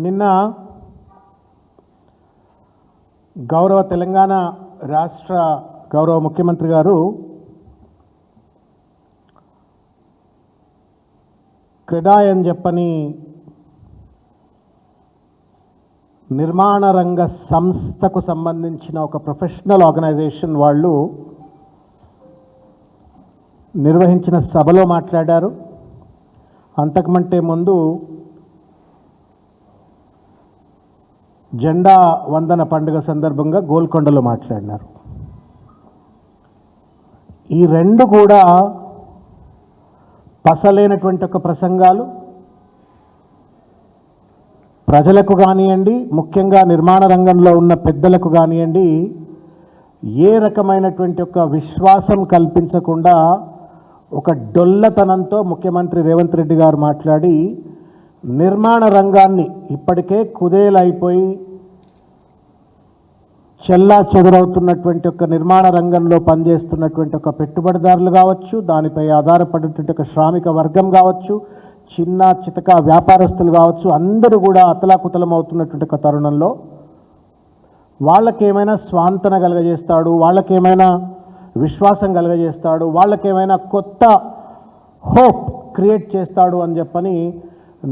నిన్న గౌరవ తెలంగాణ రాష్ట్ర గౌరవ ముఖ్యమంత్రి గారు క్రెడాయ్ అని చెప్పని నిర్మాణ రంగ సంస్థకు సంబంధించిన ఒక ప్రొఫెషనల్ ఆర్గనైజేషన్ వాళ్ళు నిర్వహించిన సభలో మాట్లాడారు. అంతకంటే ముందు జెండా వందన పండుగ సందర్భంగా గోల్కొండలో మాట్లాడినారు. ఈ రెండు కూడా పసలేనటువంటి ఒక ప్రసంగాలు. ప్రజలకు కానివ్వండి, ముఖ్యంగా నిర్మాణ రంగంలో ఉన్న పెద్దలకు కానివ్వండి, ఏ రకమైనటువంటి ఒక విశ్వాసం కల్పించకుండా ఒక డొల్లతనంతో ముఖ్యమంత్రి రేవంత్ రెడ్డి గారు మాట్లాడి నిర్మాణ రంగాన్ని ఇప్పటికే కుదేలైపోయి చెల్లా చెదురవుతున్నటువంటి ఒక నిర్మాణ రంగంలో పనిచేస్తున్నటువంటి ఒక పెట్టుబడిదారులు కావచ్చు, దానిపై ఆధారపడినటువంటి ఒక శ్రామిక వర్గం కావచ్చు, చిన్న చితక వ్యాపారస్తులు కావచ్చు, అందరూ కూడా అతలాకుతలం అవుతున్నటువంటి ఒక తరుణంలో వాళ్ళకేమైనా స్వాంతన కలగజేస్తాడు, వాళ్ళకేమైనా విశ్వాసం కలగజేస్తాడు, వాళ్ళకేమైనా కొత్త హోప్ క్రియేట్ చేస్తాడు అని చెప్పని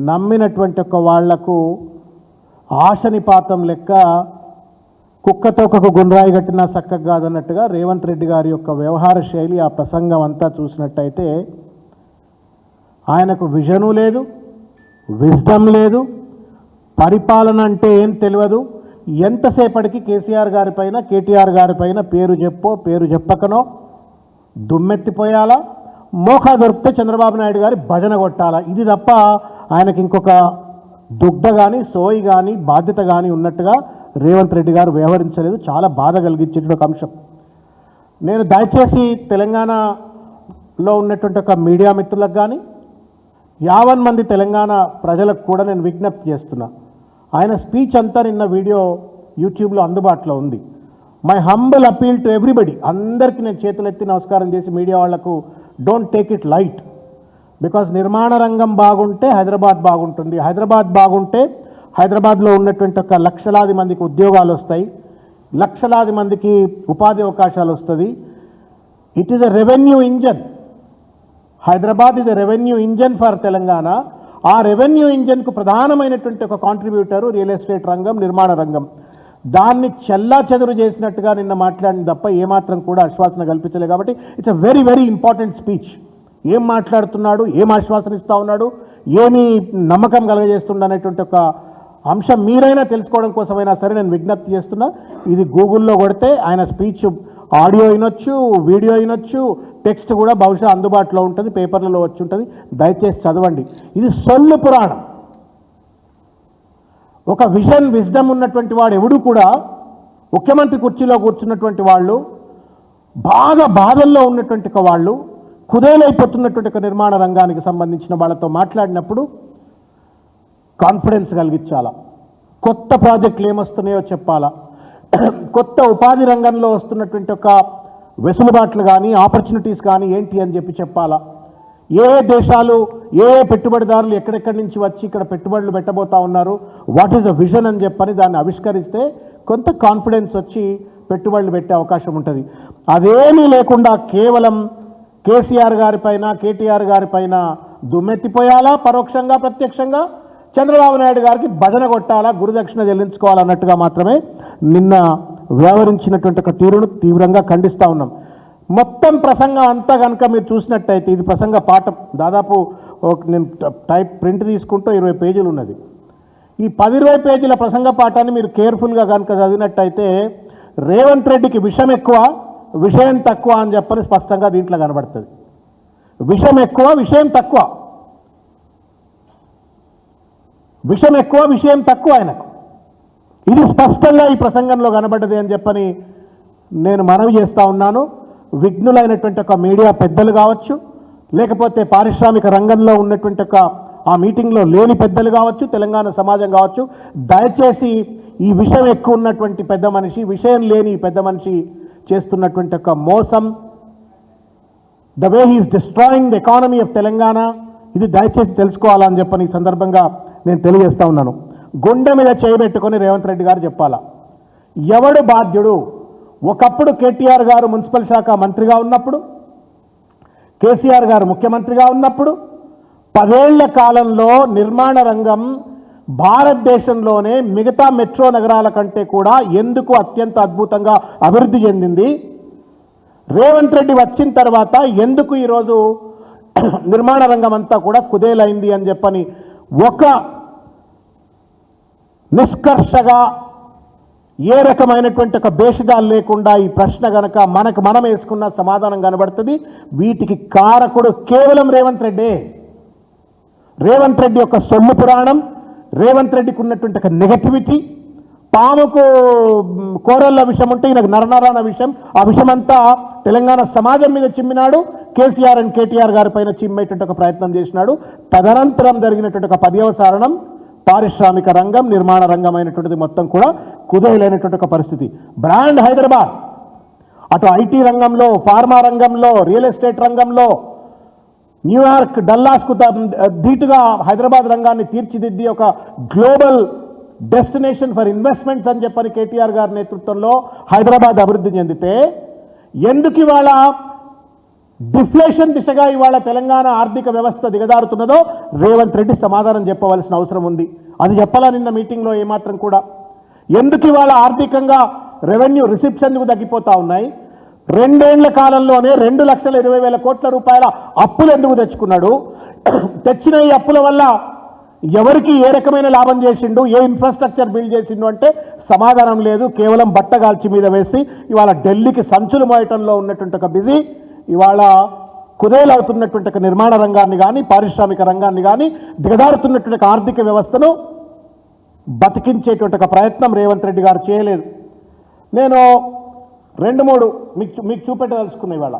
నమ్మినటువంటి ఒక వాళ్లకు ఆశనిపాతం లెక్క కుక్కతో ఒక గుండ్రాయి కట్టినా చక్కగా కాదన్నట్టుగా రేవంత్ రెడ్డి గారి యొక్క వ్యవహార శైలి, ఆ ప్రసంగం అంతా చూసినట్టయితే ఆయనకు విజను లేదు, విజ్డమ్ లేదు, పరిపాలన అంటే ఏం తెలియదు. ఎంతసేపటికి కేసీఆర్ గారిపైన కేటీఆర్ గారిపైన పేరు చెప్పో పేరు చెప్పకనో దుమ్మెత్తిపోయాలా, మోకా దొరికితే చంద్రబాబు నాయుడు గారి భజన కొట్టాలా. ఇది తప్ప ఆయనకి ఇంకొక దుగ్ధ కానీ సోయి కానీ బాధ్యత కానీ ఉన్నట్టుగా రేవంత్ రెడ్డి గారు వ్యవహరించలేదు. చాలా బాధ కలిగించే ఒక అంశం. నేను దయచేసి తెలంగాణలో ఉన్నటువంటి ఒక మీడియా మిత్రులకు కానీ 50 మంది తెలంగాణ ప్రజలకు కూడా నేను విజ్ఞప్తి చేస్తున్నా. ఆయన స్పీచ్ అంతా నిన్న వీడియో యూట్యూబ్లో అందుబాటులో ఉంది. My humble appeal to everybody, అందరికీ నేను చేతులెత్తి నమస్కారం చేసి మీడియా వాళ్లకు, don't take it light. Because నిర్మాణ రంగం బాగుంటే హైదరాబాద్ బాగుంటుంది, హైదరాబాద్ బాగుంటే హైదరాబాద్లో ఉన్నటువంటి ఒక లక్షలాది మందికి ఉద్యోగాలు వస్తాయి, లక్షలాది మందికి ఉపాధి అవకాశాలు వస్తుంది. It is a revenue engine. Hyderabad is a revenue engine for Telangana. ఆ రెవెన్యూ ఇంజన్కు ప్రధానమైనటువంటి ఒక కాంట్రిబ్యూటరు రియల్ ఎస్టేట్ రంగం, నిర్మాణ రంగం. దాన్ని చెల్లా చెదురు చేసినట్టుగా నిన్న మాట్లాడింది తప్ప ఏమాత్రం కూడా ఆశ్వాసన కల్పించలేదు. కాబట్టి it's a very very important speech. ఏం మాట్లాడుతున్నాడు, ఏం ఆశ్వాసన ఇస్తూ ఉన్నాడు, ఏమి నమ్మకం కలగజేస్తుండ అనేటువంటి ఒక అంశం మీరైనా తెలుసుకోవడం కోసమైనా సరే నేను విజ్ఞప్తి చేస్తున్నా. ఇది గూగుల్లో కొడితే ఆయన స్పీచ్ ఆడియో వినొచ్చు, వీడియో వినొచ్చు, టెక్స్ట్ కూడా బహుశా అందుబాటులో ఉంటుంది, పేపర్లలో వచ్చి ఉంటుంది. దయచేసి చదవండి. ఇది సొల్లు పురాణం. ఒక విజన్ విజ్డమ్ ఉన్నటువంటి వాడు ఎవడు కూడా, ముఖ్యమంత్రి కుర్చీలో కూర్చున్నటువంటి వాళ్ళు, బాగా బాధల్లో ఉన్నటువంటి వాళ్ళు, కుదేలైపోతున్నటువంటి ఒక నిర్మాణ రంగానికి సంబంధించిన వాళ్ళతో మాట్లాడినప్పుడు కాన్ఫిడెన్స్ కలిగించాలా, కొత్త ప్రాజెక్టులు ఏమొస్తున్నాయో చెప్పాలా, కొత్త ఉపాధి రంగంలో వస్తున్నటువంటి ఒక వెసులుబాట్లు కానీ ఆపర్చునిటీస్ కానీ ఏంటి అని చెప్పాలా, ఏ దేశాలు ఏ పెట్టుబడిదారులు ఎక్కడెక్కడి నుంచి వచ్చి ఇక్కడ పెట్టుబడులు పెట్టబోతా ఉన్నారు, వాట్ ఈస్ ద విజన్ అని చెప్పని దాన్ని ఆవిష్కరిస్తే కొంత కాన్ఫిడెన్స్ వచ్చి పెట్టుబడులు పెట్టే అవకాశం ఉంటుంది. అదేమీ లేకుండా కేవలం కేసీఆర్ గారిపైన కేటీఆర్ గారిపైన దుమ్మెత్తిపోయాలా, పరోక్షంగా ప్రత్యక్షంగా చంద్రబాబు నాయుడు గారికి భజన కొట్టాలా, గురుదక్షిణ చెల్లించుకోవాలన్నట్టుగా మాత్రమే నిన్న వ్యవహరించినటువంటి ఒక తీరును తీవ్రంగా ఖండిస్తూ ఉన్నాం. మొత్తం ప్రసంగం అంతా కనుక మీరు చూసినట్టయితే ఇది ప్రసంగ పాఠం. దాదాపు నేను ప్రింట్ తీసుకుంటూ 20 పేజీలు ఉన్నది. ఈ 10-20 పేజీల ప్రసంగ పాఠాన్ని మీరు కేర్ఫుల్గా కనుక చదివినట్టయితే రేవంత్ రెడ్డికి విషం ఎక్కువ, విషయం తక్కువ అని చెప్పని స్పష్టంగా దీంట్లో కనబడుతుంది. విషం ఎక్కువ, విషయం తక్కువ, విషం ఎక్కువ, విషయం తక్కువ ఆయనకు. ఇది స్పష్టంగా ఈ ప్రసంగంలో కనబడ్డది అని చెప్పని నేను మనవి చేస్తూ ఉన్నాను. విఘ్నులైనటువంటి ఒక మీడియా పెద్దలు కావచ్చు, లేకపోతే పారిశ్రామిక రంగంలో ఉన్నటువంటి ఒక ఆ మీటింగ్లో లేని పెద్దలు కావచ్చు, తెలంగాణ సమాజం కావచ్చు, దయచేసి ఈ విషయం ఎక్కువ ఉన్నటువంటి పెద్ద మనిషి, విషయం లేని పెద్ద మనిషి చేస్తున్నటువంటి ఒక మోసం, the way he is destroying the economy of Telangana, ఇది దయచేసి తెలుసుకోవాలని చెప్పని ఈ సందర్భంగా నేను తెలియజేస్తా ఉన్నాను. గుండె మీద చేయబెట్టుకొని రేవంత్ రెడ్డి గారు చెప్పాలా, ఎవడు బాధ్యుడు? ఒకప్పుడు కేటీఆర్ గారు మున్సిపల్ శాఖ మంత్రిగా ఉన్నప్పుడు, కేసీఆర్ గారు ముఖ్యమంత్రిగా ఉన్నప్పుడు 10 ఏళ్ల కాలంలో నిర్మాణ రంగం భారతదేశంలోనే మిగతా మెట్రో నగరాల కంటే కూడా ఎందుకు అత్యంత అద్భుతంగా అభివృద్ధి చెందింది? రేవంత్ రెడ్డి వచ్చిన తర్వాత ఎందుకు ఈరోజు నిర్మాణ రంగం అంతా కూడా కుదేలైంది అని చెప్పని ఒక నిష్కర్షగా ఏ రకమైనటువంటి ఒక భేషజాలు లేకుండా ఈ ప్రశ్న గనక మనం వేసుకున్న సమాధానం కనబడుతుంది. వీటికి కారకుడు కేవలం రేవంత్ రెడ్డి. రేవంత్ రెడ్డి యొక్క సొమ్ము పురాణం, రేవంత్ రెడ్డికి ఉన్నటువంటి ఒక నెగటివిటీ, పాముకు కోరల్ల విషయం ఉంటే ఈయనకు నరనరాన విషయం, ఆ విషయమంతా తెలంగాణ సమాజం మీద చిమ్మినాడు. కేసీఆర్ అండ్ కేటీఆర్ గారి పైన చిమ్మేటువంటి ఒక ప్రయత్నం చేసినాడు. తదనంతరం జరిగినటువంటి ఒక పర్యవసానం పారిశ్రామిక రంగం, నిర్మాణ రంగం అయినటువంటిది మొత్తం కూడా కుదేలైనటువంటి ఒక పరిస్థితి. బ్రాండ్ హైదరాబాద్ అటు ఐటీ రంగంలో, ఫార్మా రంగంలో, రియల్ ఎస్టేట్ రంగంలో న్యూయార్క్, డల్లాస్కు ధీటుగా హైదరాబాద్ రంగాన్ని తీర్చిదిద్ది ఒక గ్లోబల్ డెస్టినేషన్ ఫర్ ఇన్వెస్ట్మెంట్స్ అని చెప్పని కేటీఆర్ గారి నేతృత్వంలో హైదరాబాద్ అభివృద్ధి చెందితే ఎందుకు ఇవాళ డిఫ్లేషన్ దిశగా ఇవాళ తెలంగాణ ఆర్థిక వ్యవస్థ దిగజారుతున్నదో రేవంత్ రెడ్డి సమాధానం చెప్పవలసిన అవసరం ఉంది. అది చెప్పాలా నిన్న మీటింగ్లో ఏమాత్రం కూడా. ఎందుకు ఇవాళ ఆర్థికంగా రెవెన్యూ రిసిప్ట్స్ ఎందుకు తగ్గిపోతా ఉన్నాయి? 2 ఏళ్ల కాలంలోనే 2,20,000 కోట్ల రూపాయల అప్పులు ఎందుకు తెచ్చుకున్నాడు? తెచ్చిన ఈ అప్పుల వల్ల ఎవరికి ఏ రకమైన లాభం చేసిండు, ఏ ఇన్ఫ్రాస్ట్రక్చర్ బిల్డ్ చేసిండు అంటే సమాధానం లేదు. కేవలం బట్టగాల్చి మీద వేసి ఇవాళ ఢిల్లీకి సంచులు మోయటంలో ఉన్నటువంటి ఒక బిజీ, ఇవాళ కుదేలవుతున్నటువంటి ఒక నిర్మాణ రంగాన్ని కానీ, పారిశ్రామిక రంగాన్ని కానీ, దిగజారుతున్నటువంటి ఆర్థిక వ్యవస్థను బతికించేటువంటి ఒక ప్రయత్నం రేవంత్ రెడ్డి గారు చేయలేదు. నేను 2-3 మీకు చూపెట్టదలుచుకున్నా. ఇవాళ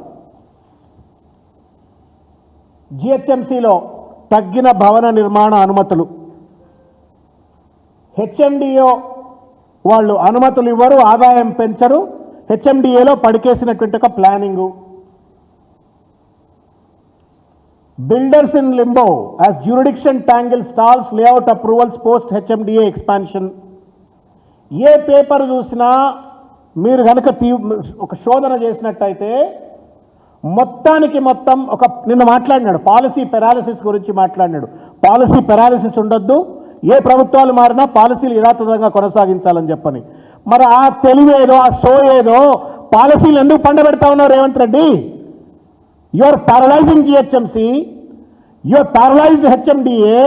జిహెచ్ఎంసీలో తగ్గిన భవన నిర్మాణ అనుమతులు, హెచ్ఎండిఏ వాళ్ళు అనుమతులు ఇవ్వరు, ఆదాయం పెంచరు, హెచ్ఎండిఏలో పడికేసినటువంటి ఒక planning. Builders in limbo as jurisdiction tangle stalls layout approvals post HMDA expansion. A paper చూసినా మీరు కనుక ఒక శోధన చేసినట్టయితే మొత్తానికి మొత్తం నిన్న మాట్లాడినాడు, పాలసీ పెరాలిసిస్ గురించి మాట్లాడినాడు. పాలసీ పెరాలిసిస్ ఉండొద్దు, ఏ ప్రభుత్వాలు మారినా పాలసీలు యథాతథంగా కొనసాగించాలని చెప్పని. మరి ఆ తెలివేదో, ఆ సో ఏదో పాలసీలు ఎందుకు పండబెడతా ఉన్నావు Revanth Reddy? You are paralyzing GHMC, you are paralyzed HMDA,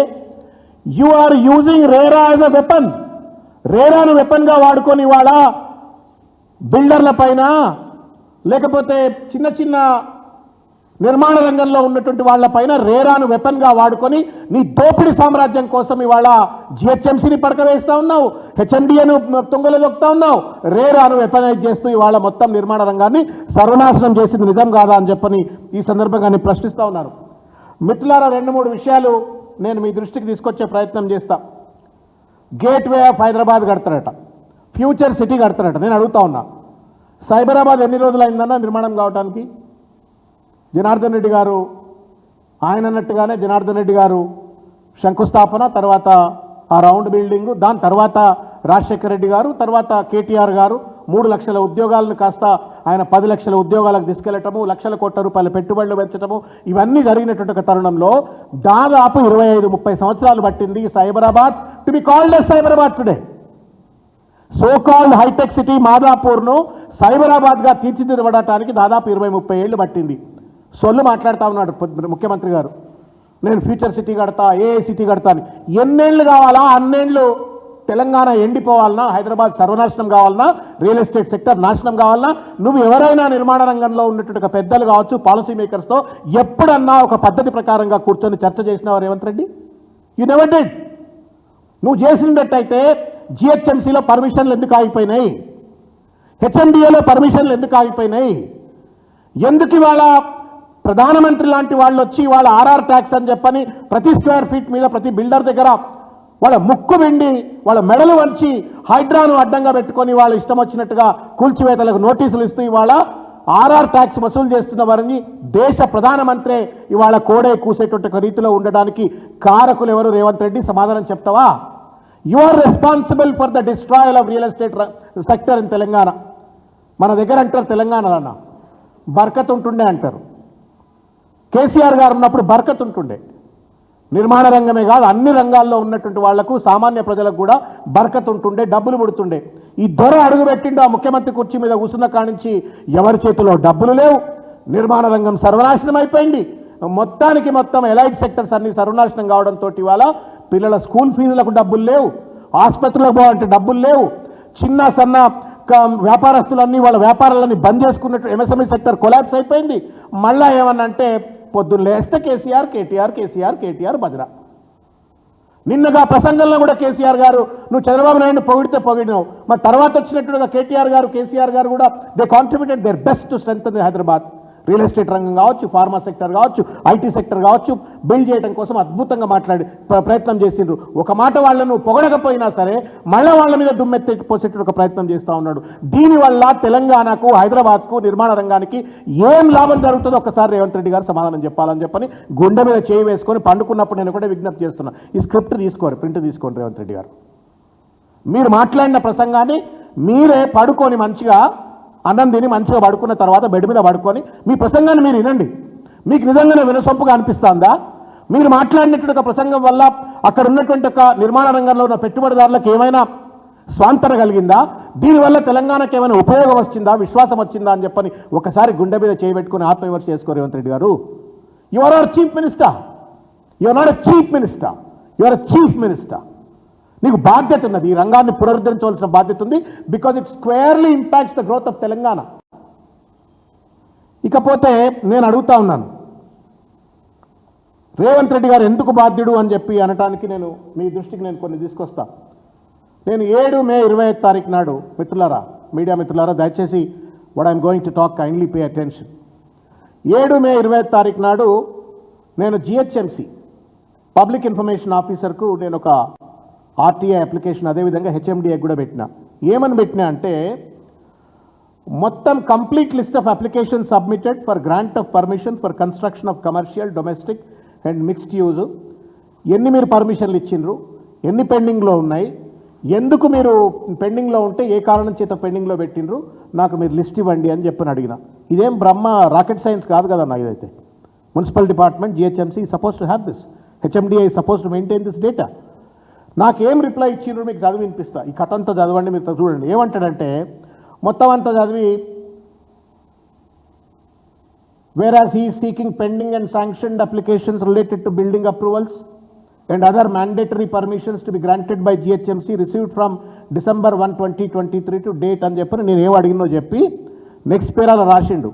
you are using RERA as a weapon. రేరాను వెపన్గా వాడుకొని ఇవాళ బిల్డర్ల పైన, లేకపోతే చిన్న చిన్న నిర్మాణ రంగంలో ఉన్నటువంటి వాళ్ళపైన రేరాను వెపన్గా వాడుకొని నీ దోపిడీ సామ్రాజ్యం కోసం ఇవాళ జిహెచ్ఎంసీని పడకవేస్తూ ఉన్నావు, హెచ్ఎండిఏను తుంగలో దొక్కుతా ఉన్నావు, రేరాను వెపనైజ్ చేస్తూ ఇవాళ మొత్తం నిర్మాణ రంగాన్ని సర్వనాశనం చేసింది నిజం కాదా అని చెప్పని ఈ సందర్భంగా నేను ప్రశ్నిస్తూ ఉన్నాను. మిత్రులారా, 2-3 విషయాలు నేను మీ దృష్టికి తీసుకొచ్చే ప్రయత్నం చేస్తా. గేట్వే ఆఫ్ హైదరాబాద్ కడతారట, ఫ్యూచర్ సిటీ కడతారట. నేను అడుగుతా ఉన్నా, సైబరాబాద్ ఎన్ని రోజులైందన్న నిర్మాణం కావడానికి? జనార్దన్ రెడ్డి గారు ఆయన అన్నట్టుగానే జనార్దన్ రెడ్డి గారు శంకుస్థాపన, తర్వాత ఆ రౌండ్ బిల్డింగు, దాని తర్వాత రాజశేఖర రెడ్డి గారు, తర్వాత కేటీఆర్ గారు 3 లక్షల ఉద్యోగాలను కాస్త ఆయన 10 లక్షల ఉద్యోగాలకు తీసుకెళ్లటము, లక్షల కోట్ల రూపాయల పెట్టుబడులు పెంచటము, ఇవన్నీ జరిగినటువంటి ఒక తరుణంలో దాదాపు 25-30 సంవత్సరాలు పట్టింది Cyberabad to be called as Cyberabad today. So called hitech city మాదాపూర్ను సైబరాబాద్గా తీర్చిదిద్దబడటానికి దాదాపు 20-30 ఏళ్ళు పట్టింది. సొల్లు మాట్లాడుతూ ఉన్నాడు ముఖ్యమంత్రి గారు, నేను ఫ్యూచర్ సిటీ కడతా, ఏఏ సిటీ కడతా అని. ఎన్నేళ్ళు కావాలా? అన్నేళ్ళు తెలంగాణ ఎండిపోవాలన్నా, హైదరాబాద్ సర్వనాశనం కావాలన్నా, రియల్ ఎస్టేట్ సెక్టర్ నాశనం కావాలన్నా, నువ్వు ఎవరైనా నిర్మాణ రంగంలో ఉన్నటువంటి ఒక పెద్దలు కావచ్చు, పాలసీ మేకర్స్తో ఎప్పుడన్నా ఒక పద్ధతి ప్రకారంగా కూర్చొని చర్చ చేసినావు Revanth Reddy? You never did. నువ్వు చేసినట్టయితే జిహెచ్ఎంసీలో పర్మిషన్లు ఎందుకు ఆగిపోయినాయి? హెచ్ఎండిఏలో పర్మిషన్లు ఎందుకు ఆగిపోయినాయి? ఎందుకు ఇవాళ ప్రధానమంత్రి లాంటి వాళ్ళు వచ్చి వాళ్ళ ఆర్ఆర్ ట్యాక్స్ అని చెప్పని ప్రతి స్క్వేర్ ఫీట్ మీద ప్రతి బిల్డర్ దగ్గర వాళ్ళ ముక్కు వెండి, వాళ్ళ మెడలు వంచి హైడ్రాను అడ్డంగా పెట్టుకొని వాళ్ళు ఇష్టం వచ్చినట్టుగా కూల్చివేతలకు నోటీసులు ఇస్తూ ఇవాళ ఆర్ఆర్ ట్యాక్స్ వసూలు చేస్తున్న వారిని దేశ ప్రధానమంత్రే ఇవాళ కోడే కూసేటువంటి రీతిలో ఉండడానికి కారకులు ఎవరు? రేవంత్ రెడ్డి, సమాధానం చెప్తావా? You are responsible for the destroyal of real estate sector in Telangana. మన దగ్గర అంటారు తెలంగాణలో అన్న బర్కత్ ఉంటుండే అంటారు. కేసీఆర్ గారు ఉన్నప్పుడు బర్కత్ ఉంటుండే. నిర్మాణ రంగమే కాదు అన్ని రంగాల్లో ఉన్నటువంటి వాళ్లకు సామాన్య ప్రజలకు కూడా బర్కత్ ఉంటుండే, డబ్బులు పుడుతుండే. ఈ దొర అడుగుపెట్టిండు ఆ ముఖ్యమంత్రి కుర్చీ మీద కూర్చున్న కానించి ఎవరి చేతిలో డబ్బులు లేవు, నిర్మాణ రంగం సర్వనాశనం అయిపోయింది. మొత్తం ఎలైట్ సెక్టర్స్ అన్ని సర్వనాశనం కావడంతో ఇవాళ పిల్లల స్కూల్ ఫీజులకు డబ్బులు లేవు, ఆసుపత్రులకు పోవాలంటే డబ్బులు లేవు. చిన్న సన్న వ్యాపారస్తులన్నీ వాళ్ళ వ్యాపారాలన్నీ బంద్ చేసుకున్నట్టు ఎంఎస్ఎంఈ సెక్టర్ కొలాప్స్ అయిపోయింది. మళ్ళా ఏమన్నంటే పొద్దున్న లేస్తే కేసీఆర్ కేటీఆర్ కేసీఆర్ కేటీఆర్ బజరా. నిన్నగా ప్రసంగంలో కూడా కేసీఆర్ గారు నువ్వు చంద్రబాబు నాయుడు పొగిడితే పొగిడినావు, మరి తర్వాత వచ్చినట్టుగా కేటీఆర్ గారు కేసీఆర్ గారు కూడా they contributed their best to strengthen Hyderabad. Real estate రంగం కావచ్చు, ఫార్మా సెక్టర్ కావచ్చు, ఐటీ సెక్టర్ కావచ్చు, బిల్డ్ చేయడం కోసం అద్భుతంగా మాట్లాడి ప్రయత్నం చేసిండ్రు. ఒక మాట వాళ్ళను పొగడకపోయినా సరే మళ్ళీ వాళ్ళ మీద దుమ్మెత్తి పోసేట ఒక ప్రయత్నం చేస్తూ ఉన్నాడు. దీనివల్ల తెలంగాణకు, హైదరాబాద్కు, నిర్మాణ రంగానికి ఏం లాభం జరుగుతుందో ఒక్కసారి రేవంత్ రెడ్డి గారు సమాధానం చెప్పాలని చెప్పని గుండె మీద చేయి వేసుకొని పండుకున్నప్పుడు నేను కూడా విజ్ఞప్తి చేస్తున్నా, ఈ స్క్రిప్ట్ తీసుకోరు, ప్రింట్ తీసుకోండి రేవంత్ రెడ్డి గారు. మీరు మాట్లాడిన ప్రసంగాన్ని మీరే పడుకొని మంచిగా అన్నం తిని మంచిగా పడుకున్న తర్వాత బెడ్ మీద పడుకొని మీ ప్రసంగాన్ని మీరు వినండి. మీకు నిజంగానే వినసొంపుగా అనిపిస్తుందా? మీరు మాట్లాడినటువంటి ఒక ప్రసంగం వల్ల అక్కడ ఉన్నటువంటి ఒక నిర్మాణ రంగంలో ఉన్న పెట్టుబడిదారులకు ఏమైనా స్వాంతన కలిగిందా? దీనివల్ల తెలంగాణకు ఏమైనా ఉపయోగం వచ్చిందా, విశ్వాసం వచ్చిందా అని చెప్పని ఒకసారి గుండె మీద చేయబెట్టుకుని ఆత్మవిమర్శ చేసుకో రేవంత్ రెడ్డి గారు. You are our chief minister, you are not a chief minister, you are a chief minister. నీకు బాధ్యత ఉన్నది, ఈ రంగాన్ని పునరుద్ధరించవలసిన బాధ్యత ఉంది. Because it squarely impacts the growth of Telangana. ఇకపోతే నేను అడుగుతా ఉన్నాను, రేవంత్ రెడ్డి గారు ఎందుకు బాధ్యుడు అని చెప్పి అనటానికి నేను మీ దృష్టికి నేను కొన్ని తీసుకొస్తా. నేను 7 మే 25 తారీఖు నాడు, మిత్రులారా, మీడియా మిత్రులారా, దయచేసి what I'm going to talk kindly pay attention. 7 మే 25 తారీఖు నాడు నేను జిహెచ్ఎంసి పబ్లిక్ ఇన్ఫర్మేషన్ ఆఫీసర్కు నేను ఒక ఆర్టీఐ అప్లికేషన్, అదేవిధంగా హెచ్ఎండిఏ కూడా పెట్టిన. ఏమని పెట్టినా అంటే మొత్తం complete list of application submitted for grant of permission for construction of commercial, domestic and mixed use. ఎన్ని మీరు పర్మిషన్లు ఇచ్చిండ్రు, ఎన్ని పెండింగ్లో ఉన్నాయి, ఎందుకు మీరు పెండింగ్లో ఉంటే ఏ కారణం చేత పెండింగ్లో పెట్టిండ్రు, నాకు మీరు లిస్ట్ ఇవ్వండి అని చెప్పని అడిగిన. ఇదేం బ్రహ్మ రాకెట్ సైన్స్ కాదు కదా నాకు. ఇదైతే municipal department, GHMC suppose to have this, HMDA suppose to maintain this data. నాకేం రిప్లై ఇచ్చిండ్రు మీకు చదివి వినిపిస్తా. ఈ కథ అంతా చదవండి, మీరు చూడండి. ఏమంటాడంటే మొత్తం అంతా చదివి, whereas he is seeking pending and sanctioned applications related to building approvals and other mandatory permissions to be granted by GHMC received from December 1, 2023 to date అని చెప్పి నేను ఏం అడిగినో చెప్పి నెక్స్ట్ పేరాలో రాసిండు.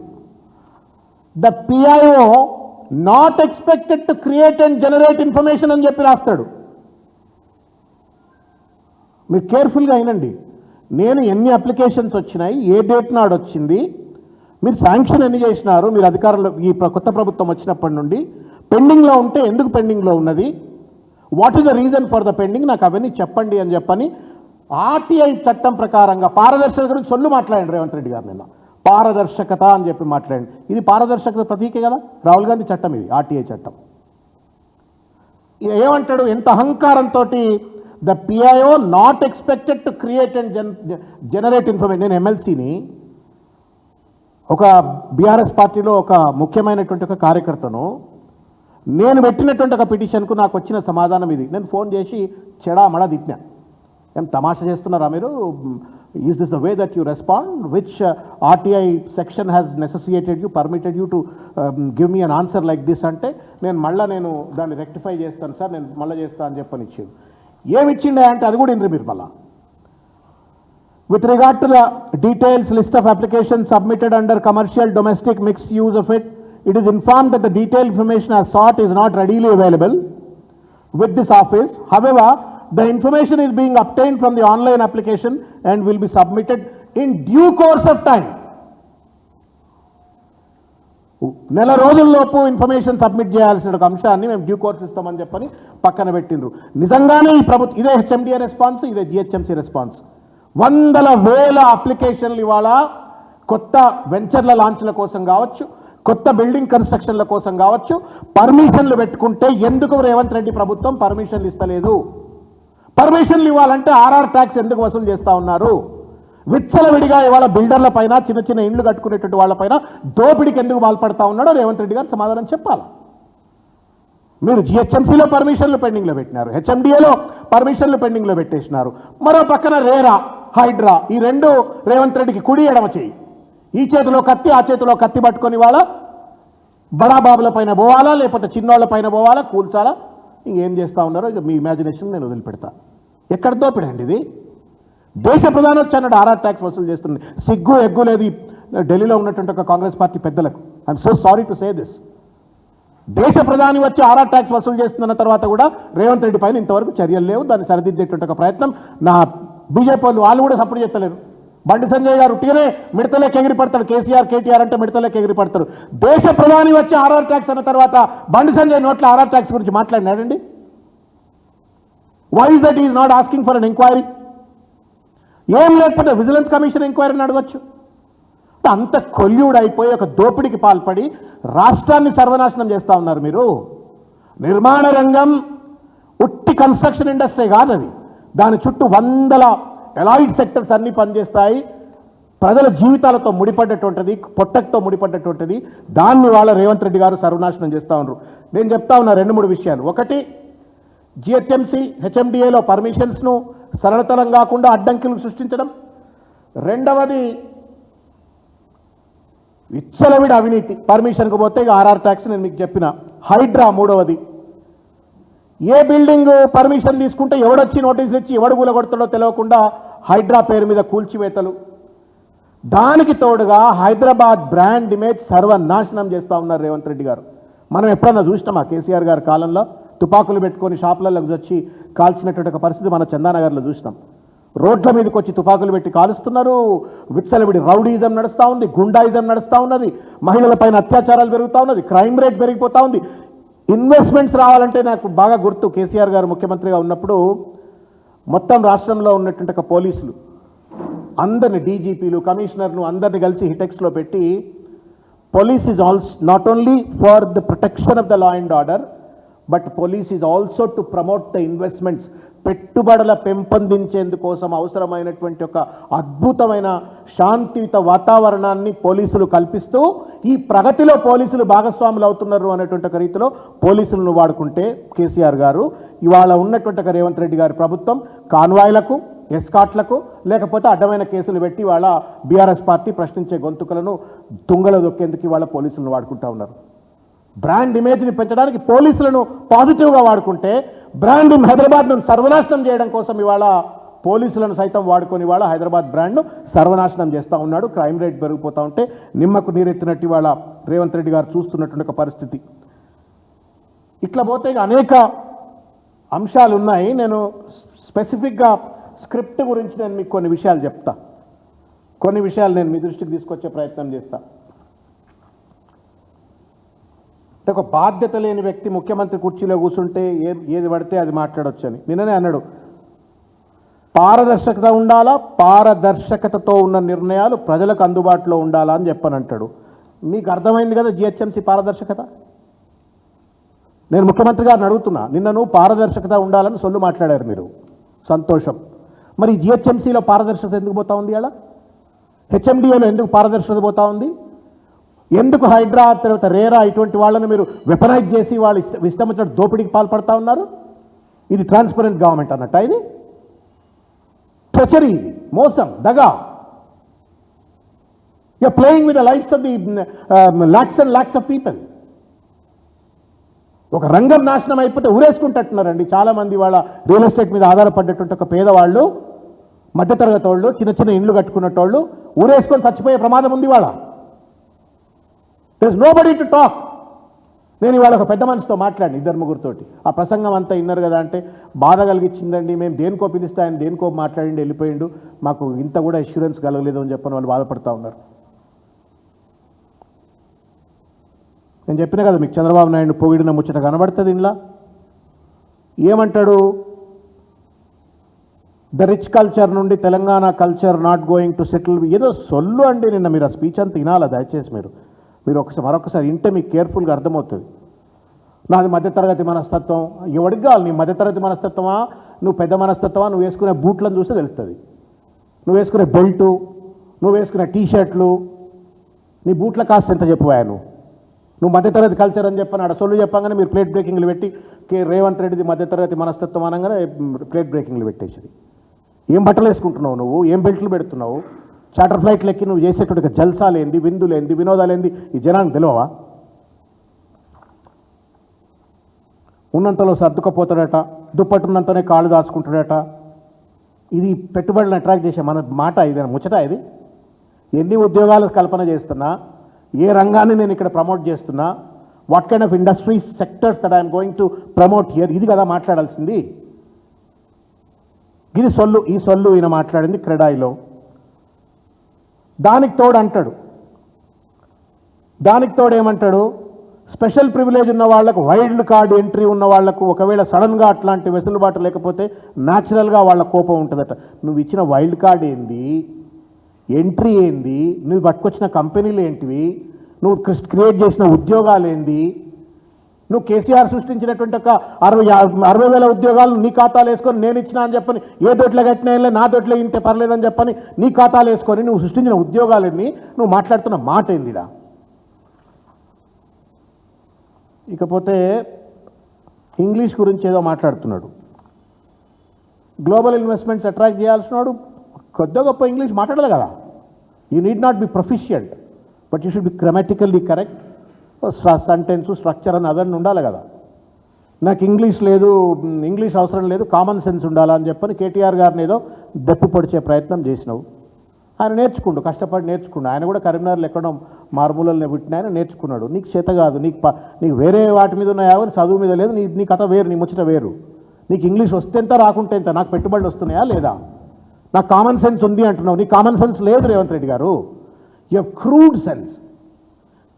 The PIO not expected to create and generate information అని చెప్పి రాస్తాడు. మీరు కేర్ఫుల్గా అయినండి. నేను ఎన్ని అప్లికేషన్స్ వచ్చినాయి, ఏ డేట్ నాడు వచ్చింది, మీరు శాంక్షన్ ఎన్ని చేసినారు, మీరు అధికారంలో ఈ కొత్త ప్రభుత్వం వచ్చినప్పటి నుండి పెండింగ్లో ఉంటే ఎందుకు పెండింగ్లో ఉన్నది, what is the reason for the pending, నాకు అవన్నీ చెప్పండి అని చెప్పని ఆర్టీఐ చట్టం ప్రకారంగా పారదర్శకత గురించి సొల్లు మాట్లాడండి రేవంత్ రెడ్డి గారు. నిన్న పారదర్శకత అని చెప్పి మాట్లాడండి. ఇది పారదర్శకత ప్రతీకే కదా, రాహుల్ గాంధీ చట్టం ఇది, ఆర్టీఐ చట్టం. ఏమంటాడు, ఎంత అహంకారంతో the PIO not expected to create and generate information. నేను ఎమ్మెల్సీని, ఒక బీఆర్ఎస్ పార్టీలో ఒక ముఖ్యమైనటువంటి ఒక కార్యకర్తను, నేను పెట్టినటువంటి ఒక పిటిషన్కు నాకు వచ్చిన సమాధానం ఇది. నేను ఫోన్ చేసి చెడామడా తిట్టినా. ఏం తమాషా చేస్తున్నారా మీరు, is this the way that you respond, which RTI section has necessitated you, permitted you to give me an answer like this అంటే నేను దాన్ని రెక్టిఫై చేస్తాను సార్, నేను మళ్ళీ చేస్తాను అని చెప్పని ఇచ్చింది. ఏమిచ్చిండే అంటే అది కూడా ఇంద్ర మీరు మళ్ళా. With regard to the details list of applications submitted under commercial, domestic, mixed use of it, it is informed that the detailed information as sought is not readily available with this office. However, the information is being obtained from the online application and will be submitted in due course of time. నెల రోజుల్లోపు information submit చేయాల్సిన ఒక అంశాన్ని మేము due course ఇస్తామని చెప్పని పక్కన పెట్టిండ్రు. నిజంగానే ఈ ప్రభుత్వం, ఇదే హెచ్ఎండిఏ రెస్పాన్స్, ఇదే జిహెచ్ఎంసీ రెస్పాన్స్. వందల వేల అప్లికేషన్లు ఇవాళ కొత్త వెంచర్ల లాంచ్ల కోసం కావచ్చు, కొత్త బిల్డింగ్ కన్స్ట్రక్షన్ల కోసం కావచ్చు, పర్మిషన్లు పెట్టుకుంటే ఎందుకు రేవంత్ రెడ్డి ప్రభుత్వం పర్మిషన్లు ఇస్తలేదు? పర్మిషన్లు ఇవ్వాలంటే ఆర్ఆర్ ట్యాక్స్ ఎందుకు వసూలు చేస్తూ ఉన్నారు? విచ్చలవిడిగా ఇవాళ బిల్డర్ల పైన, చిన్న చిన్న ఇండ్లు కట్టుకునేటువంటి వాళ్ళపైన దోపిడికి ఎందుకు పాల్పడతా ఉన్నాడో రేవంత్ రెడ్డి గారు సమాధానం చెప్పాలి. మీరు జిహెచ్ఎంసీలో పర్మిషన్లు పెండింగ్లో పెట్టినారు, హెచ్ఎండిఏలో పర్మిషన్లు పెండింగ్లో పెట్టేసినారు. మరో పక్కన రేరా, హైడ్రా, ఈ రెండు రేవంత్ రెడ్డికి కుడి ఎడమ చేయి. ఈ చేతిలో కత్తి, ఆ చేతిలో కత్తి పట్టుకొని వాళ్ళ బడాబాబుల పైన పోవాలా, లేకపోతే చిన్నోళ్ళ పైన పోవాలా, కూల్చాలా, ఇంకేం చేస్తూ ఉన్నారో ఇక మీ ఇమాజినేషన్ నేను వదిలిపెడతా. ఎక్కడ దోపిడండి ఇది? దేశ ప్రధాని వచ్చి అన్నాడు ఆర్ఆర్ ట్యాక్స్ వసూలు చేస్తుంది. సిగ్గు ఎగ్గు లేదు ఢిల్లీలో ఉన్నటువంటి ఒక కాంగ్రెస్ పార్టీ పెద్దలకు. I'm so sorry to say this. దేశ ప్రధాని వచ్చి ఆర్ఆర్ ట్యాక్స్ వసూలు చేస్తున్న తర్వాత కూడా రేవంత్ రెడ్డి పైన ఇంతవరకు చర్యలు లేవు. దాన్ని సరిదిద్దేటువంటి ఒక ప్రయత్నం నా బీజేపీ వాళ్ళు కూడా సపోర్ట్ చేస్తలేరు. బండి సంజయ్ గారు ఉట్టిగానే మిడతలేక ఎగిరి పడతాడు. కేసీఆర్, కేటీఆర్ అంటే మిడతలేక ఎగిరి పడతారు. దేశ ప్రధాని వచ్చి ఆర్ఆర్ ట్యాక్స్ అన్న తర్వాత బండి సంజయ్ నోట్ల ఆర్ఆర్ ట్యాక్స్ గురించి మాట్లాడినాడండి. Why is that is not asking for an enquiry? ఏం లేకపోతే విజిలెన్స్ కమిషన్ ఎంక్వైరీని అడగొచ్చు. అంత కొల్యూడ్ అయిపోయి ఒక దోపిడికి పాల్పడి రాష్ట్రాన్ని సర్వనాశనం చేస్తూ ఉన్నారు మీరు. నిర్మాణ రంగం ఉట్టి కన్స్ట్రక్షన్ ఇండస్ట్రీ కాదు అది. దాని చుట్టూ వందల ఎలాయిడ్ సెక్టర్స్ అన్నీ పనిచేస్తాయి. ప్రజల జీవితాలతో ముడిపడ్డటువంటిది, పొట్టతో ముడిపడ్డటువంటిది. దాన్ని వాళ్ళ రేవంత్ రెడ్డి గారు సర్వనాశనం చేస్తూ ఉన్నారు. నేను చెప్తా ఉన్నా 2-3 విషయాలు. ఒకటి, జిహెచ్ఎంసీ, హెచ్ఎండిఏలో పర్మిషన్స్ను సరళతరం కాకుండా అడ్డంకులు సృష్టించడం. రెండవది, విచ్చలవిడి అవినీతి. పర్మిషన్కు పోతే ఇక ఆర్ఆర్ ట్యాక్స్ నేను మీకు చెప్పిన. హైడ్రా మూడవది. ఏ బిల్డింగ్ పర్మిషన్ తీసుకుంటే ఎవడొచ్చి నోటీసులు ఇచ్చి ఎవడు కూలగొడతాడో తెలియకుండా హైడ్రా పేరు మీద కూల్చివేతలు. దానికి తోడుగా హైదరాబాద్ బ్రాండ్ ఇమేజ్ సర్వనాశనం చేస్తూ ఉన్నారు రేవంత్ రెడ్డి గారు. మనం ఎప్పుడన్నా చూసినామా కేసీఆర్ గారి కాలంలో తుపాకులు పెట్టుకొని షాపులలోకి వచ్చి కాల్చినటువంటి ఒక పరిస్థితి మన చందానగర్లో చూసినాం. రోడ్ల మీదకి వచ్చి తుపాకులు పెట్టి కాలుస్తున్నారు. విచ్చలవిడి రౌడీజం నడుస్తూ ఉంది, గుండాయిజం నడుస్తూ ఉన్నది, మహిళలపైన అత్యాచారాలు పెరుగుతూ ఉన్నది, క్రైమ్ రేట్ పెరిగిపోతూ ఉంది. ఇన్వెస్ట్మెంట్స్ రావాలంటే నాకు బాగా గుర్తు, కేసీఆర్ గారు ముఖ్యమంత్రిగా ఉన్నప్పుడు మొత్తం రాష్ట్రంలో ఉన్నటువంటి ఒక పోలీసులు అందరిని, డీజీపీలు, కమిషనర్ను అందరిని కలిసి హిటెక్స్లో పెట్టి, police is not only for the protection of the law and order but police is also to promote the investments. పెట్టుబడుల పెంపొందించేందుకోసం అవసరమైనటువంటి ఒక అద్భుతమైన శాంతియుత వాతావరణాన్ని పోలీసులు కల్పిస్తూ ఈ ప్రగతిలో పోలీసులు భాగస్వాములు అవుతున్నారు అనేటువంటి ఒక రీతిలో పోలీసులను వాడుకుంటే కేసీఆర్ గారు, ఇవాళ ఉన్నటువంటి ఒక రేవంత్ రెడ్డి గారి ప్రభుత్వం కాన్వాయ్లకు, ఎస్కాట్లకు, లేకపోతే అడ్డమైన కేసులు పెట్టి వాళ్ళ బీఆర్ఎస్ పార్టీ ప్రశ్నించే గొంతుకలను తుంగలో దొక్కేందుకు వాళ్ళ పోలీసులను వాడుకుంటూ ఉన్నారు. బ్రాండ్ ఇమేజ్ని పెంచడానికి పోలీసులను పాజిటివ్గా వాడుకుంటే, బ్రాండ్ హైదరాబాద్ను సర్వనాశనం చేయడం కోసం ఇవాళ పోలీసులను సైతం వాడుకొని ఇవాళ హైదరాబాద్ బ్రాండ్ను సర్వనాశనం చేస్తూ ఉన్నాడు. క్రైమ్ రేట్ పెరిగిపోతూ ఉంటే నిమ్మకు నీరెత్తినట్టు ఇవాళ రేవంత్ రెడ్డి గారు చూస్తున్నటువంటి ఒక పరిస్థితి. ఇట్లా పోతే అనేక అంశాలు ఉన్నాయి. నేను స్పెసిఫిక్గా స్క్రిప్ట్ గురించి నేను మీకు కొన్ని విషయాలు చెప్తా, కొన్ని విషయాలు నేను మీ దృష్టికి తీసుకొచ్చే ప్రయత్నం చేస్తా. ఒక బాధ్యత లేని వ్యక్తి ముఖ్యమంత్రి కుర్చీలో కూర్చుంటే ఏది పడితే అది మాట్లాడొచ్చని నిన్ననే అన్నాడు. పారదర్శకత ఉండాలా, పారదర్శకతతో ఉన్న నిర్ణయాలు ప్రజలకు అందుబాటులో ఉండాలా అని చెప్పనంటాడు. మీకు అర్థమైంది కదా జిహెచ్ఎంసీ పారదర్శకత. నేను ముఖ్యమంత్రి గారిని అడుగుతున్నా, నిన్న నువ్వు పారదర్శకత ఉండాలని సొల్లు మాట్లాడారు మీరు, సంతోషం. మరి జిహెచ్ఎంసీలో పారదర్శకత ఎందుకు పోతా ఉంది? అలా హెచ్ఎండిఏలో ఎందుకు పారదర్శకత పోతా ఉంది? ఎందుకు హైడ్రా, తర్వాత రేరా ఇటువంటి వాళ్ళని మీరు వెపనైజ్ చేసి వాళ్ళు ఇష్టం వచ్చినట్టు దోపిడీకి పాల్పడతా ఉన్నారు? ఇది ట్రాన్స్పరెంట్ గవర్నమెంట్ అన్నట్ట? ఇది ట్రెచరీ, ఇది మోసం, దగా. You are playing with the lives of the lakhs and lakhs of people. ఒక రంగం నాశనం అయిపోతే ఊరేసుకుంటున్నారండి చాలామంది. వాళ్ళ రియల్ ఎస్టేట్ మీద ఆధారపడ్డటువంటి ఒక పేదవాళ్ళు, మధ్యతరగతి వాళ్ళు, చిన్న చిన్న ఇండ్లు కట్టుకున్నట్టు ఊరేసుకొని చచ్చిపోయే ప్రమాదం ఉంది వాళ్ళ. There's nobody to talk. నేను ఇవాళ ఒక పెద్ద మనిషితో మాట్లాడి 2-3తోటి ఆ ప్రసంగం అంతా విన్నారు కదా అంటే బాధ కలిగించిందండి. మేము దేనికో పిలిస్తే ఆయన దేనికో మాట్లాడిండి వెళ్ళిపోయిండు, మాకు ఇంత కూడా అష్యూరెన్స్ కలగలేదు అని చెప్పని వాళ్ళు బాధపడుతూ ఉన్నారు. నేను చెప్పిన కదా మీకు, చంద్రబాబు నాయుడు పొగిడిన ముచ్చట కనబడుతుంది ఇంట్లో. ఏమంటాడు? ద రిచ్ కల్చర్ నుండి Telangana culture not going to settle. ఏదో సొల్లు అండి. నిన్న మీరు ఆ స్పీచ్ అంతా వినాలా దయచేసి. మీరు మరొకసారి వింటే మీకు కేర్ఫుల్గా అర్థమవుతుంది. నాది మధ్యతరగతి మనస్తత్వం. ఎవడికి కావాలి నీ మధ్యతరగతి మనస్తత్వమా, నువ్వు పెద్ద మనస్తత్వమా, నువ్వు వేసుకునే బూట్లను చూస్తే తెలుస్తుంది. నువ్వు వేసుకునే బెల్టు, నువ్వు వేసుకునే టీషర్ట్లు, నీ బూట్ల కాస్ట్ ఎంత చెప్పువాయా నువ్వు మధ్యతరగతి కల్చర్ అని చెప్పని ఆడ సొల్లు చెప్పగానే మీరు ప్లేట్ బ్రేకింగ్లు పెట్టి రేవంత్ రెడ్డిది మధ్యతరగతి మనస్తత్వం అనగానే ప్లేట్ బ్రేకింగ్లు పెట్టేసి ఏం బట్టలు వేసుకుంటున్నావు నువ్వు, ఏం బెల్ట్లు పెడుతున్నావు, చార్టర్ ఫ్లైట్లు ఎక్కి నువ్వు చేసేటువంటి జల్సాలేంది, విందులేంది, వినోదాలేంది ఈ జనానికి తెలియవా? ఉన్నంతలో సర్దుకపోతాడట, దుప్పట్టున్నంతనే కాళ్ళు దాచుకుంటాడట. ఇది పెట్టుబడులను అట్రాక్ట్ చేసే మన మాట, ఇది ముచ్చట. ఇది ఎన్ని ఉద్యోగాలు కల్పన చేస్తున్నా, ఏ రంగాన్ని నేను ఇక్కడ ప్రమోట్ చేస్తున్నా, what kind of industries sectors that I'm going to promote here, ఇది కదా మాట్లాడాల్సింది. ఇది సొల్లు, ఈ సొల్లు ఈయన మాట్లాడింది క్రెడాయిలో. దానికి తోడు ఏమంటాడు, స్పెషల్ ప్రివిలేజ్ ఉన్న వాళ్లకు, వైల్డ్ కార్డ్ ఎంట్రీ ఉన్న వాళ్లకు ఒకవేళ సడన్గా అట్లాంటి వెసులుబాటు లేకపోతే న్యాచురల్గా వాళ్ళ కోపం ఉంటుందట. నువ్వు ఇచ్చిన వైల్డ్ కార్డ్ ఏంది, ఎంట్రీ ఏంది, నువ్వు పట్టుకొచ్చిన కంపెనీలు ఏంటివి, నువ్వు క్రియేట్ చేసిన ఉద్యోగాలు ఏంది, నువ్వు కేసీఆర్ సృష్టించినటువంటి ఒక 60,000 ఉద్యోగాలు నీ ఖాతాలు వేసుకొని నేను ఇచ్చిన అని చెప్పని, ఏ దొడ్ల కట్టినా నా దొడ్లే ఇంతే పర్లేదని చెప్పని నీ ఖాతాలు వేసుకొని నువ్వు సృష్టించిన ఉద్యోగాలన్నీ నువ్వు మాట్లాడుతున్న మాట ఏందిడా. ఇకపోతే ఇంగ్లీష్ గురించి ఏదో మాట్లాడుతున్నాడు. గ్లోబల్ ఇన్వెస్ట్మెంట్స్ అట్రాక్ట్ చేయాల్సినాడు, కొద్ది గొప్ప ఇంగ్లీష్ మాట్లాడాలి కదా. You need not be proficient, but you should be grammatically correct. Sentence structure అని అదన్నీ ఉండాలి కదా. నాకు ఇంగ్లీష్ లేదు, ఇంగ్లీష్ అవసరం లేదు, కామన్ సెన్స్ ఉండాలని చెప్పని కేటీఆర్ గారిని ఏదో దెప్పు పొడిచే ప్రయత్నం చేసినావు. ఆయన నేర్చుకుండు, కష్టపడి నేర్చుకుండు. ఆయన కూడా కరీంనగర్లో ఎక్కడో మారుమూలనే పుట్టిన ఆయన నేర్చుకున్నాడు. నీకు చేత కాదు, నీకు వేరే వాటి మీద ఉన్నాయా, చదువు మీద లేదు, నీ కథ వేరు, నీ ముచ్చట వేరు. నీకు ఇంగ్లీష్ వస్తే ఎంత, రాకుంటే ఎంత, నాకు పెట్టుబడులు వస్తున్నాయా లేదా, నాకు కామన్ సెన్స్ ఉంది అంటున్నావు. నీకు కామన్ సెన్స్ లేదు రేవంత్ రెడ్డి గారు. You have crude sense,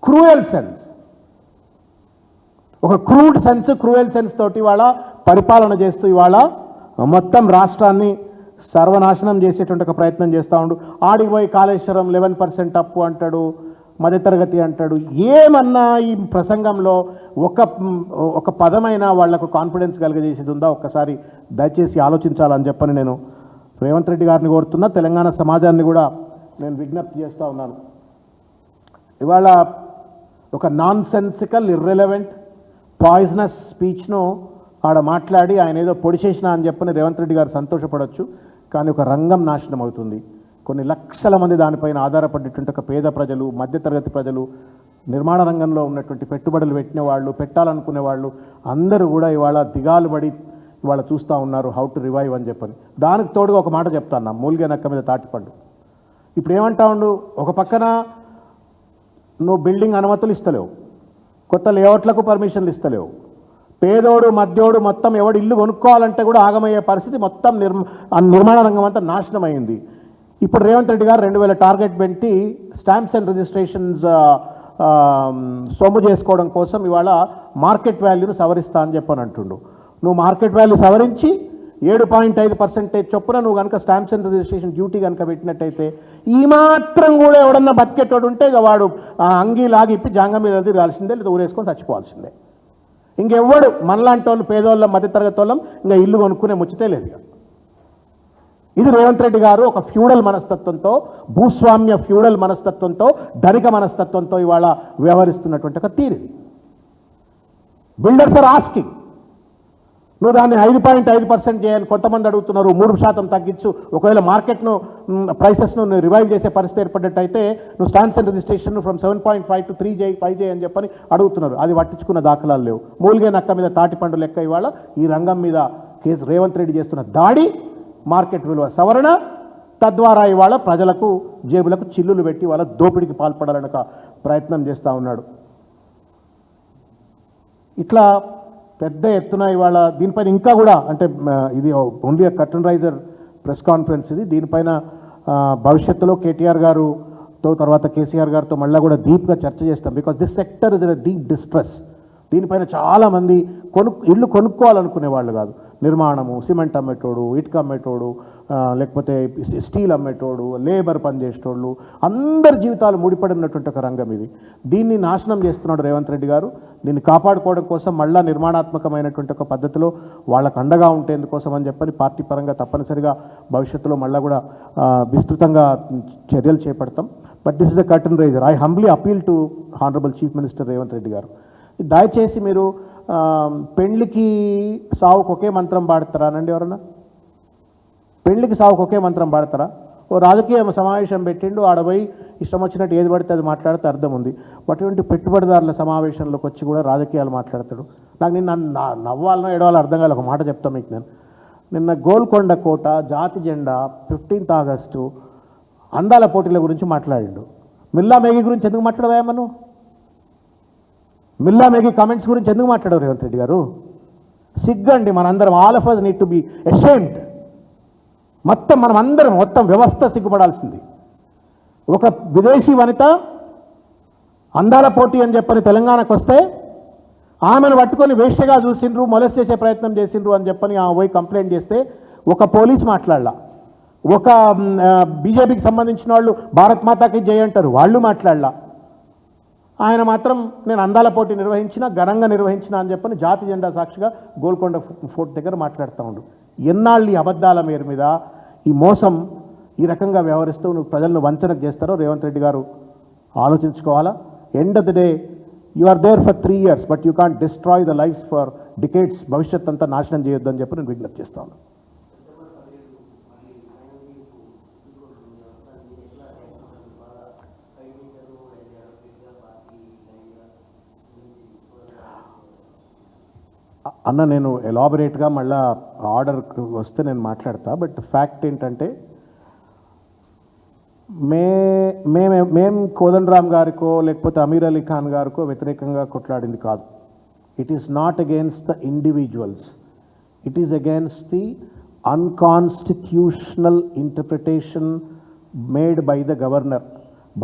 cruel sense. ఒక క్రూడ్ సెన్స్, క్రూయల్ సెన్స్ తోటి ఇవాళ పరిపాలన చేస్తూ ఇవాళ మొత్తం రాష్ట్రాన్ని సర్వనాశనం చేసేటువంటి ఒక ప్రయత్నం చేస్తూ ఉండు. ఆడిపోయి కాళేశ్వరం 11% అప్పు అంటాడు, మధ్యతరగతి అంటాడు. ఏమన్నా ఈ ప్రసంగంలో ఒక పదమైనా వాళ్లకు కాన్ఫిడెన్స్ కలిగజేసేది ఉందా? ఒక్కసారి దయచేసి ఆలోచించాలని చెప్పని నేను రేవంత్ రెడ్డి గారిని కోరుతున్నా. తెలంగాణ సమాజాన్ని కూడా నేను విజ్ఞప్తి చేస్తూ ఉన్నాను. ఇవాళ ఒక నాన్ సెన్సికల్, ఇర్రెలవెంట్, పాయిజనస్ స్పీచ్ను ఆడ మాట్లాడి ఆయన ఏదో పొడి చేసినా అని చెప్పని రేవంత్ రెడ్డి గారు సంతోషపడవచ్చు. కానీ ఒక రంగం నాశనం అవుతుంది. కొన్ని లక్షల మంది దానిపైన ఆధారపడేటువంటి ఒక పేద ప్రజలు, మధ్యతరగతి ప్రజలు, నిర్మాణ రంగంలో ఉన్నటువంటి పెట్టుబడులు పెట్టిన వాళ్ళు, పెట్టాలనుకునే వాళ్ళు అందరూ కూడా ఇవాళ దిగాలు పడి ఇవాళ చూస్తూ ఉన్నారు హౌ టు రివైవ్ అని చెప్పని. దానికి తోడుగా ఒక మాట చెప్తాను, మూలిగే నక్క మీద తాటిపండు. ఇప్పుడు ఏమంటా ఉండు, ఒక పక్కన నువ్వు బిల్డింగ్ అనుమతులు ఇస్తలేవు, కొత్త లేఅవుట్లకు పర్మిషన్లు ఇస్తలేవు, పేదోడు మధ్యోడు మొత్తం ఎవడు ఇల్లు కొనుక్కోవాలంటే కూడా ఆగమయ్యే పరిస్థితి, మొత్తం నిర్మాణ రంగం అంతా నాశనం అయింది. ఇప్పుడు రేవంత్ రెడ్డి గారు 2000 టార్గెట్ పెట్టి స్టాంప్స్ అండ్ రిజిస్ట్రేషన్స్ సొమ్ము చేసుకోవడం కోసం ఇవాళ మార్కెట్ వాల్యూను సవరిస్తా అని చెప్పని అంటుండు. నువ్వు మార్కెట్ వాల్యూ సవరించి 7.5% చొప్పున నువ్వు కనుక స్టాంప్స్ అండ్ రిజిస్ట్రేషన్ డ్యూటీ కనుక పెట్టినట్టయితే ఈ మాత్రం కూడా ఎవడన్నా బతికేటోడు ఉంటే ఇక వాడు అంగీ లాగి ఇప్పి జాంగ మీద రాల్సిందే, లేదా ఊరేసుకొని చచ్చిపోవాల్సిందే. ఇంకెవ్వడు మనలాంటి వాళ్ళు, పేదోళ్ళం, మధ్యతరగతి వాళ్ళం ఇంకా ఇల్లు కొనుక్కునే ముచ్చితే లేదు. ఇది రేవంత్ రెడ్డి గారు ఒక ఫ్యూడల్ మనస్తత్వంతో, భూస్వామ్య ఫ్యూడల్ మనస్తత్వంతో, ధనిక మనస్తత్వంతో ఇవాళ వ్యవహరిస్తున్నటువంటి ఒక తీరిది. బిల్డర్స్ ఆర్ ఆస్కింగ్, నువ్వు దాన్ని 5.5% చేయని కొంతమంది అడుగుతున్నారు. 3% తగ్గించు, ఒకవేళ మార్కెట్ను ప్రైసెస్ను రివైవ్ చేసే పరిస్థితి ఏర్పడ్డట్టయితే నువ్వు stamps and registration from 7.5 to 5 చేయి అని చెప్పని అడుగుతున్నారు. అది పట్టించుకున్న దాఖలాలు లేవు. మూలిగే నక్క మీద తాటిపండు లెక్క ఇవాళ ఈ రంగం మీద రేవంత్ రెడ్డి చేస్తున్న దాడి, మార్కెట్ విలువ సవరణ, తద్వారా ఇవాళ ప్రజలకు జేబులకు చిల్లులు పెట్టి వాళ్ళ దోపిడికి పాల్పడాలని ఒక ప్రయత్నం చేస్తూ ఉన్నాడు. ఇట్లా పెద్ద ఎత్తున ఇవాళ దీనిపైన ఇంకా కూడా, అంటే ఇది only curtain raiser press conference ఇది. దీనిపైన భవిష్యత్తులో కేటీఆర్ గారుతో తర్వాత కేసీఆర్ గారితో మళ్ళీ కూడా డీప్గా చర్చ చేస్తాం. Because this sector is a deep distress. దీనిపైన చాలామంది ఇల్లు కొనుక్కోవాలనుకునే వాళ్ళు కాదు, నిర్మాణము, సిమెంట్ అమ్మేటోడు, ఇటుక అమ్మేటోడు, లేకపోతే స్టీల్ అమ్మేటోడు, లేబర్ పనిచేసేటోళ్ళు, అందరి జీవితాలు ముడిపడినటువంటి ఒక రంగం ఇది. దీన్ని నాశనం చేస్తున్నాడు రేవంత్ రెడ్డి గారు. దీన్ని కాపాడుకోవడం కోసం మళ్ళా నిర్మాణాత్మకమైనటువంటి ఒక పద్ధతిలో వాళ్ళకు అండగా ఉండేందుకోసం అని చెప్పని పార్టీ పరంగా తప్పనిసరిగా భవిష్యత్తులో మళ్ళీ కూడా విస్తృతంగా చర్యలు చేపడతాం. But this is the curtain raiser. I humbly appeal to honourable chief minister Revanth Reddy garu, దయచేసి మీరు పెళ్లికి సావుకు ఒకే మంత్రం పాడతారా అనండి? ఎవరన్నా పెళ్లికి సావుకు ఒకే మంత్రం పాడతారా? ఓ రాజకీయ సమావేశం పెట్టిండు, ఆడపోయి ఇష్టం వచ్చినట్టు ఏది పడితే అది మాట్లాడితే అర్థం ఉంది. అటువంటి పెట్టుబడిదారుల సమావేశంలోకి వచ్చి కూడా రాజకీయాలు మాట్లాడతాడు. నాకు నిన్న నవ్వాలనో ఏడవాలో అర్థం కాదు. ఒక మాట చెప్తాను మీకు. నిన్న గోల్కొండ కోట, జాతి జెండా, 15th ఆగస్టు అందాల పోటీల గురించి మాట్లాడిండు. మిల్లా మేఘీ గురించి ఎందుకు మాట్లాడవా? మనం మిల్లా మేఘీ కామెంట్స్ గురించి ఎందుకు మాట్లాడవు రేవంత్ రెడ్డి గారు? సిగ్గండి. మనందరం, all of us need to be ashamed. మొత్తం వ్యవస్థ సిగ్గుపడాల్సింది. ఒక విదేశీ వనిత అందాల పోటీ అని చెప్పని తెలంగాణకు వస్తే ఆమెను పట్టుకొని వేష్యగా చూసిండ్రు, మొలెస్ట్ చేసే ప్రయత్నం చేసిండ్రు అని చెప్పని ఆమె పోయి కంప్లైంట్ చేస్తే ఒక పోలీస్ మాట్లాడలా. ఒక బీజేపీకి సంబంధించిన వాళ్ళు భారత్ మాతాకి జై అంటారు, వాళ్ళు మాట్లాడలా. ఆయన మాత్రం నేను అందాల పోటీ నిర్వహించిన, ఘనంగా నిర్వహించిన అని చెప్పని జాతి జెండా సాక్షిగా గోల్కొండ ఫోర్ట్ దగ్గర మాట్లాడుతూ ఉండు. ఎన్నాళ్ళు ఈ అబద్ధాల మీద ఈ మోసం ఈ రకంగా వ్యవహరిస్తూ నువ్వు ప్రజలను వంచనకు చేస్తారో రేవంత్ రెడ్డి గారు ఆలోచించుకోవాలా. End of the day you are there for 3 years, but you can't destroy the lifes for decades. భవిష్యత్ అంతా నాశనం చేయొద్దు అని చెప్పి నేను విజ్ఞప్తి చేస్తాను. అన్న, నేను ఎలాబొరేట్గా మళ్ళీ ఆర్డర్కి వస్తే నేను మాట్లాడతా. బట్ ఫ్యాక్ట్ ఏంటంటే మేము కోదండరామ్ గారికో లేకపోతే అమీర్ అలీ ఖాన్ గారికో వ్యతిరేకంగా కొట్లాడింది కాదు. It is not against the individuals, it is against the unconstitutional interpretation made by the governor.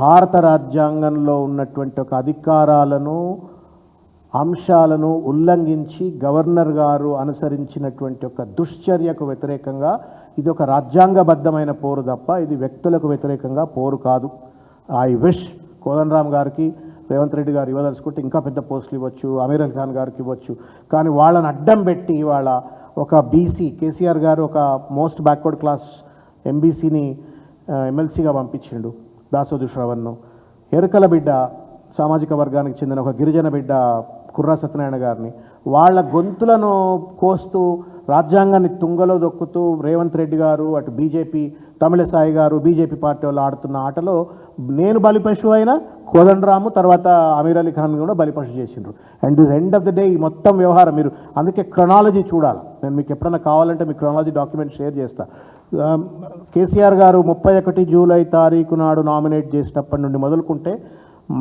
భారత రాజ్యాంగంలో ఉన్నటువంటి ఒక అధికారాలను, అంశాలను ఉల్లంఘించి గవర్నర్ గారు అనుసరించినటువంటి ఒక దుశ్చర్యకు వ్యతిరేకంగా ఇది ఒక రాజ్యాంగబద్ధమైన పోరు తప్ప ఇది వ్యక్తులకు వ్యతిరేకంగా పోరు కాదు. ఐ విష్ కోదండరామ్ గారికి రేవంత్ రెడ్డి గారు ఇవ్వదలుచుకుంటే ఇంకా పెద్ద పోస్టులు ఇవ్వచ్చు, అమీర్ అలీ ఖాన్ గారికి ఇవ్వచ్చు. కానీ వాళ్ళని అడ్డం పెట్టి ఇవాళ ఒక బీసీ, కేసీఆర్ గారు ఒక మోస్ట్ బ్యాక్వర్డ్ క్లాస్ ఎంబీసీని ఎమ్మెల్సీగా పంపించిండు, దాసోజు శ్రవణ్ను. ఎరుకల బిడ్డ, సామాజిక వర్గానికి చెందిన ఒక గిరిజన బిడ్డ కుర్రా సత్యనారాయణ గారిని, వాళ్ళ గొంతులను కోస్తూ రాజ్యాంగాన్ని తుంగలో దొక్కుతూ రేవంత్ రెడ్డి గారు, అటు బీజేపీ తమిళసాయి గారు, బీజేపీ పార్టీ వాళ్ళు ఆడుతున్న ఆటలో నేను బలిపశువు అయినా కోదండరాము, తర్వాత అమీర్ అలీ ఖాన్ కూడా బలిపశు చేసిండ్రు. And this end of the day ఈ మొత్తం వ్యవహారం మీరు అందుకే క్రొనాలజీ చూడాలి. నేను మీకు ఎప్పుడైనా కావాలంటే మీ క్రొనాలజీ డాక్యుమెంట్ షేర్ చేస్తా. కేసీఆర్ గారు 31 జూలై తారీఖు నాడు నామినేట్ చేసినప్పటి నుండి మొదలుకుంటే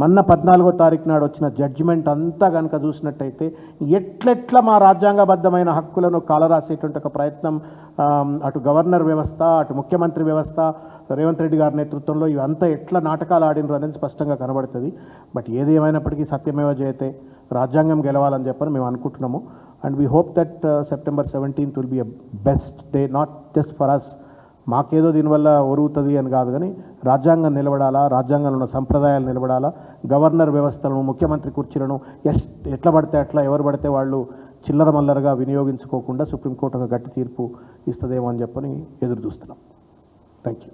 మొన్న 14వ తారీఖు నాడు వచ్చిన జడ్జిమెంట్ అంతా కనుక చూసినట్టయితే ఎట్లెట్లా మా రాజ్యాంగబద్ధమైన హక్కులను కాలరాసేటువంటి ఒక ప్రయత్నం అటు గవర్నర్ వ్యవస్థ, అటు ముఖ్యమంత్రి వ్యవస్థ, రేవంత్ రెడ్డి గారి నేతృత్వంలో ఇవంతా ఎట్లా నాటకాలు ఆడినరు అనేది స్పష్టంగా కనబడుతుంది. బట్ ఏది ఏమైనప్పటికీ సత్యమేవ జయతే, రాజ్యాంగం గెలవాలని చెప్పని మేము అనుకుంటున్నాము. And we hope that September 17th will be a best day, not just for us. మాకేదో దీనివల్ల ఒరుగుతుంది అని కాదు, కానీ రాజ్యాంగం నిలబడాలా, రాజ్యాంగంలో ఉన్న సంప్రదాయాలు నిలబడాలా, గవర్నర్ వ్యవస్థలను, ముఖ్యమంత్రి కుర్చీలను ఎట్లా పడితే అట్లా ఎవరు పడితే వాళ్ళు చిల్లర మల్లరగా వినియోగించుకోకుండా సుప్రీంకోర్టు ఒక గట్టి తీర్పు ఇస్తుందేమో అని చెప్పని ఎదురు చూస్తున్నాం. Thank you.